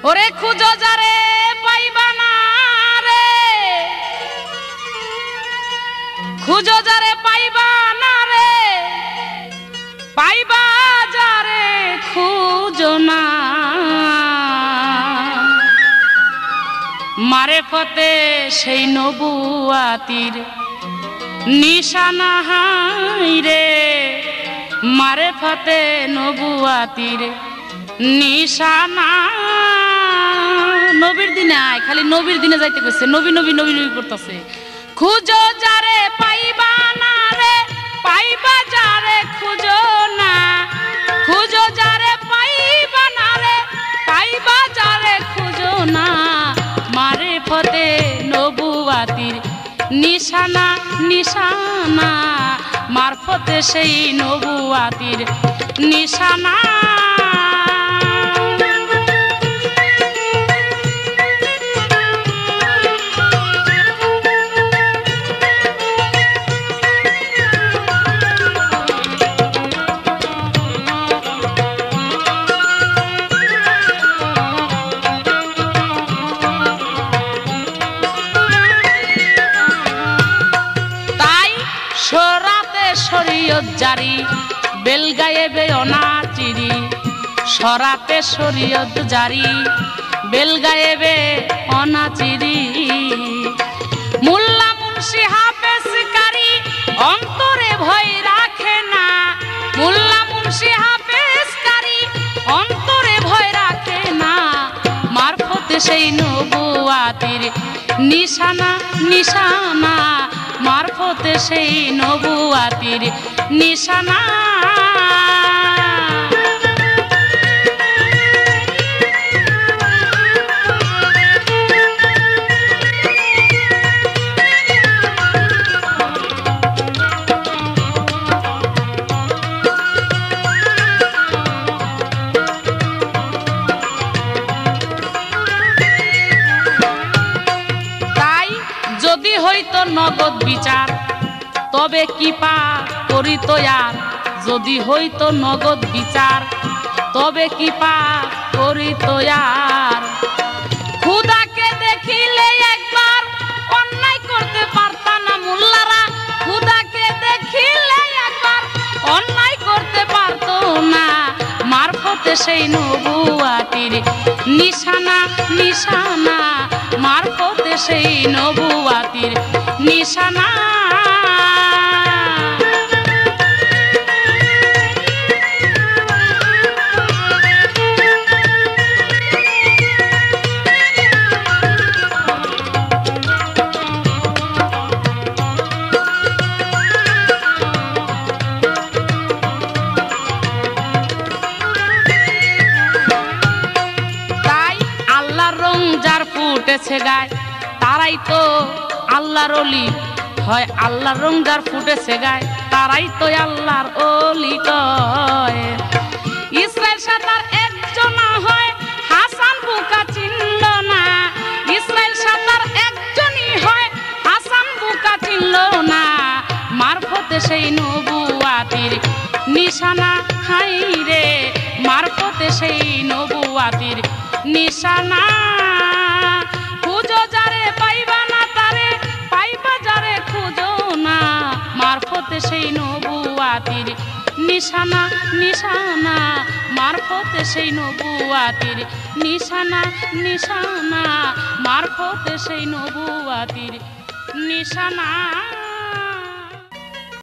ওরে খুঁজো যারে পাইবা না রে, খুঁজো যারে পাইবা না রে, পাইবা যারে খুঁজো না। মারেফতে সেই নবুয়াতির নিশানা হাই রে, মারেফতে নবুয়াতির নিশানা। নবীর দিনে আয়, খালি নবীর দিনে যাইতে কইছে, নবী নবী নবী নবী করতেছে। খুঁজো যারে পাইবা না রে, পাইবা যারে খুঁজো না, খুঁজো যারে পাইবা না রে, পাইবা যারে খুঁজো না। মারেফতে নবুয়াতির নিশানা নিশানা, মারফতে সেই নবুয়াতির নিশানা। সরাতে শরীয়ত জারি, বেলগায়েবে অনাচিরি। সরাতে শরীয়ত জারি, বেলগায়েবে অনাচিরি। মোল্লা মুন্সি হাফেজ কারি অন্তরে ভয় রাখে না, মোল্লা মুন্সি হাফেজ কারি অন্তরে ভয় রাখে না। মারফতে সেই নবুয়াতির নিশানা নিশানা, মারফতে সেই নবুয়াতির নিশানা। তাই যদি হইতো নগদ বিচার, তবে কি পা করিত আর। যদি হইতো নগদ বিচার, তবে কি পা করিত আর। খুদাকে দেখিলে একবার অন্যায় করতে পারত না মোল্লারা, খুদাকে দেখিলে একবার অন্যায় করতে পারত না। মারফতে সেই নবুয়াতির নিশানা নিশানা, মারফতে সেই নবুয়াতির নিশানা। তাই আল্লাহর রং যার ফুটেছে গায়, তারাই তো আল্লাহর ওলি হয়। আল্লাহর রং যার ফুটেছে গায়, তারাই তো আল্লাহর ওলি কয়। ইসরাইল সাতার একজন হয়, হাসান বুকা চিনল না। ইসরাইল সাতার একজনই হয়, হাসান বুকা চিনল না। মারফতে সেই নবুয়াতির নিশানা হাই রে, মারফতে সেই নবুয়াতির নিশানা। খুঁজো যারে পাইবা না তারে, পাইবা যারে খুঁজো না। মারফতে সেই নবুয়াতির নিশানা নিশানা, মারফতে সেই নবুয়াতির নিশানা নিশানা, মারফতে সেই নবুয়াতির নিশানা।